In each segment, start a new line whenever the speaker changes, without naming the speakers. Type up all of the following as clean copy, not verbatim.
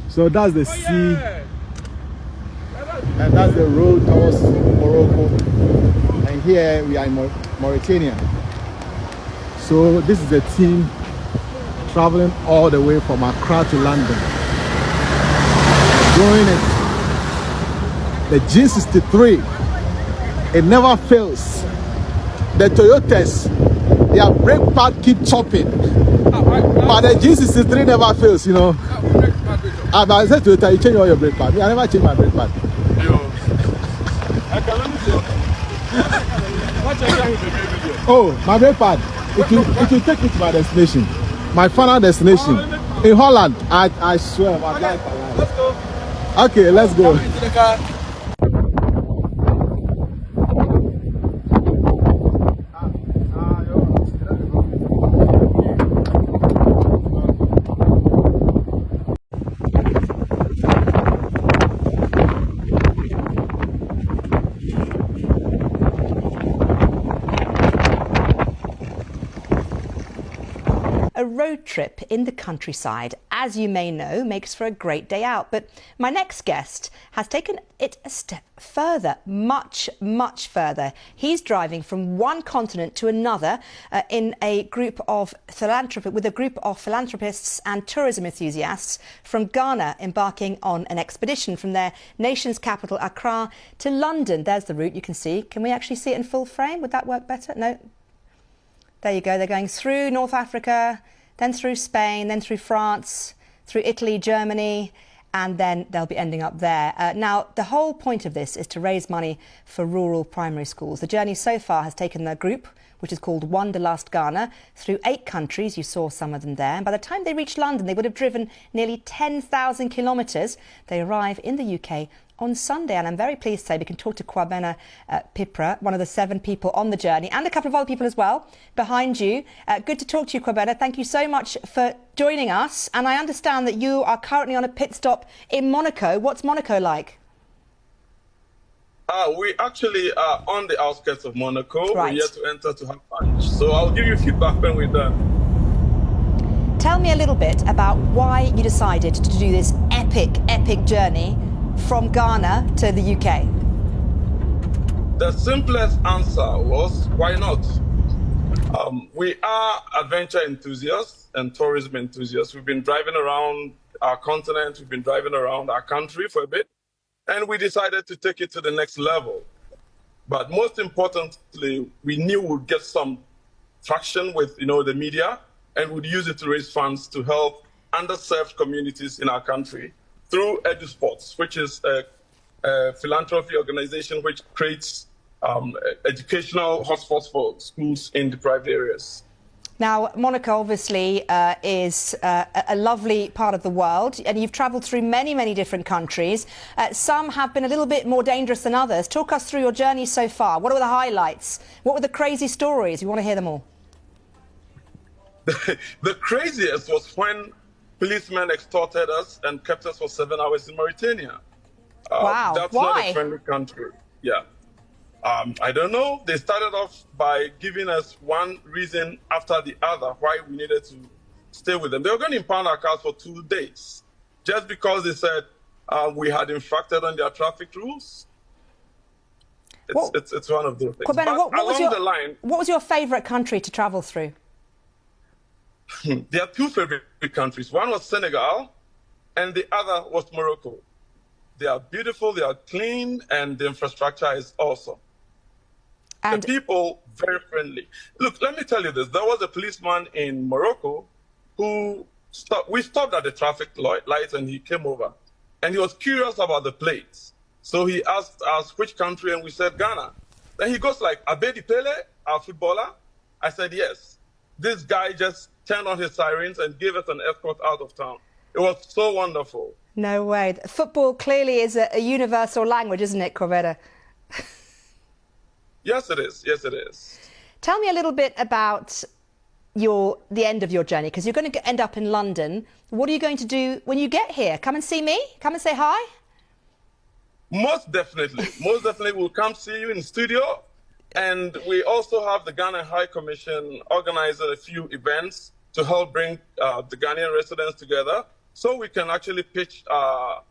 So that's the sea, and that's the road towards Morocco. And here we are in Mauritania. So this is the team traveling all the way from Accra to London. Doing it. The G63, it never fails. The Toyotas, their brake pad keep chopping. But the G63 never fails, you know. I said to Toyota, you change all your brake pad. I never change my brake pad. Oh, my brake pad. It will take me to my destination. My final destination. In Holland. I swear, my life. Let's go. Okay, let's go.
A road trip in the countryside, as you may know, makes for a great day out. But my next guest has taken it a step further, much, much further. He's driving from one continent to another with a group of philanthropists and tourism enthusiasts from Ghana, embarking on an expedition from their nation's capital, Accra, to London. There's the route you can see. Can we actually see it in full frame? Would that work better? No. There you go. They're going through North Africa, then through Spain, then through France, through Italy, Germany, and then they'll be ending up there. Now, the whole point of this is to raise money for rural primary schools. The journey so far has taken the group, which is called Wanderlust Ghana, through 8 countries. You saw some of them there. And by the time they reach London, they would have driven nearly 10,000 kilometres. They arrive in the UK on Sunday. And I'm very pleased to say we can talk to Kwabena Pipra, one of the 7 people on the journey, and a couple of other people as well behind you. Good to talk to you, Kwabena. Thank you so much for joining us. And I understand that you are currently on a pit stop in Monaco. What's Monaco like?
We actually are on the outskirts of Monaco.
Right.
We're yet to enter to have lunch. So I'll give you feedback when we're done.
Tell me a little bit about why you decided to do this epic journey from Ghana to the UK.
The simplest answer was, why not? We are adventure enthusiasts and tourism enthusiasts. We've been driving around our continent, we've been driving around our country for a bit, and we decided to take it to the next level. But most importantly, we knew we'd get some traction with the media, and would use it to raise funds to help underserved communities in our country through EduSports, which is a philanthropy organization which creates educational hotspots for schools in deprived areas.
Now, Monaco obviously is a lovely part of the world, and you've travelled through many different countries. Some have been a little bit more dangerous than others. Talk us through your journey so far. What were the highlights? What were the crazy stories? We want to hear them all.
The craziest was when policemen extorted us and kept us for 7 hours in Mauritania.
Wow.
That's
Why?
not a friendly country. Yeah. I don't know. They started off by giving us one reason after the other why we needed to stay with them. They were going to impound our cars for 2 days just because they said we had infracted on their traffic rules. It's one of those things.
Kwabena, what was your favourite country to travel through?
There are 2 favorite countries. One was Senegal, and the other was Morocco. They are beautiful, they are clean, and the infrastructure is awesome. And the people, very friendly. Look, let me tell you this. There was a policeman in Morocco who we stopped at the traffic lights, and he came over. And he was curious about the plates. So he asked us which country, and we said Ghana. Then he goes like, Abedi Pele, our footballer? I said, yes. This guy just turned on his sirens and gave us an escort out of town. It was so wonderful.
No way. Football clearly is a universal language, isn't it, Kwabena?
Yes, it is. Yes, it is.
Tell me a little bit about the end of your journey, because you're going to end up in London. What are you going to do when you get here? Come and see me? Come and say hi?
Most definitely. Most definitely we'll come see you in studio. And we also have the Ghana High Commission organize a few events to help bring the Ghanaian residents together so we can actually pitch our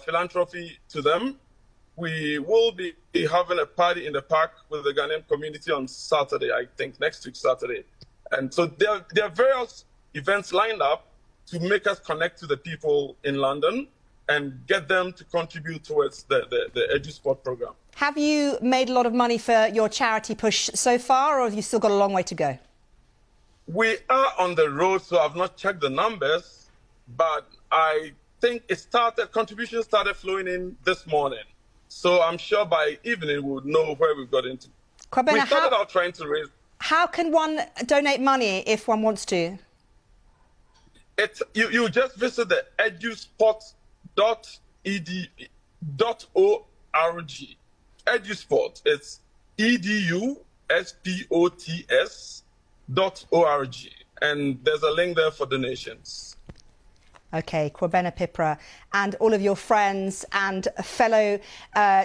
philanthropy to them. We will be having a party in the park with the Ghanaian community on Saturday, I think, next week, Saturday. And so there are various events lined up to make us connect to the people in London and get them to contribute towards the EduSport program.
Have you made a lot of money for your charity push so far, or have you still got a long way to go?
We are on the road, so I've not checked the numbers, but I think contributions started flowing in this morning. So I'm sure by evening we'll know where we've got into.
Kwabena,
we started out trying to raise...
How can one donate money if one wants to?
You just visit the edusports.org. EduSport, it's EduSports.org, and there's a link there for donations.
Okay, Kwabena Pipra, and all of your friends and fellow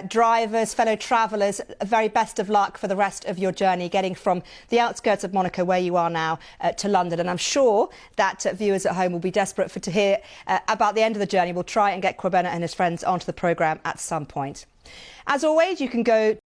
drivers, fellow travellers, very best of luck for the rest of your journey, getting from the outskirts of Monaco, where you are now, to London. And I'm sure that viewers at home will be desperate to hear about the end of the journey. We'll try and get Kwabena and his friends onto the programme at some point. As always, you can go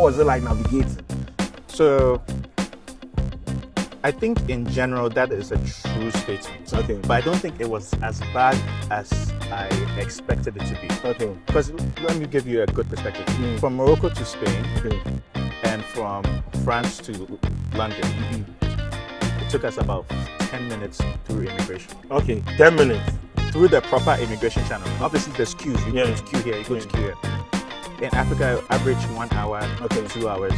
was it like navigating?
So I think in general that is a true statement.
Okay.
But I don't think it was as bad as I expected it to be.
Okay.
Because let me give you a good perspective. From Morocco to Spain, and from France to London, it took us about 10 minutes through immigration.
Okay, 10 minutes.
Through the proper immigration channel. Obviously there's queues. You go to queue here, you go to queue here. In Africa, average 1 hour, 2 hours,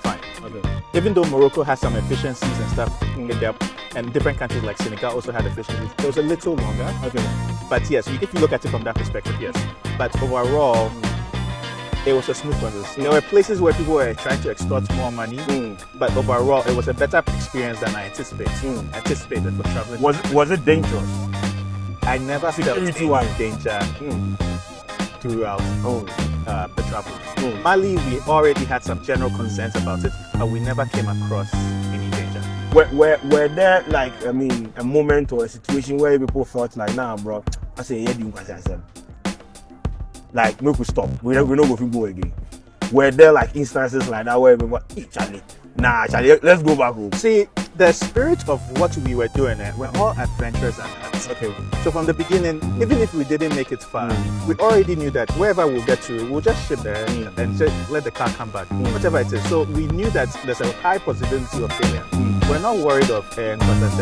fine.
Okay.
Even though Morocco has some efficiencies and stuff in there, and different countries like Senegal also had efficiencies, it was a little longer.
Okay.
But yes, if you look at it from that perspective, yes. But overall, it was a smooth process. There were places where people were trying to extort more money, but overall, it was a better experience than I anticipated for traveling.
Was it dangerous?
I never felt any danger throughout the travel. Mali, we already had some general concerns about it, but we never came across any danger.
Were there like, I mean, a moment or a situation where people felt like, nah, bro, I say, yeah, you can like, no, we stop. We're not going to go again. Were there like instances like that where people, hey, Charlie, let's go back home?
See, the spirit of what we were doing, we're all adventurous and nuts.
Okay.
So from the beginning, even if we didn't make it far, we already knew that wherever we'll get to, we'll just ship there and just let the car come back, whatever it is. So we knew that there's a high possibility of failure. We're not worried of, because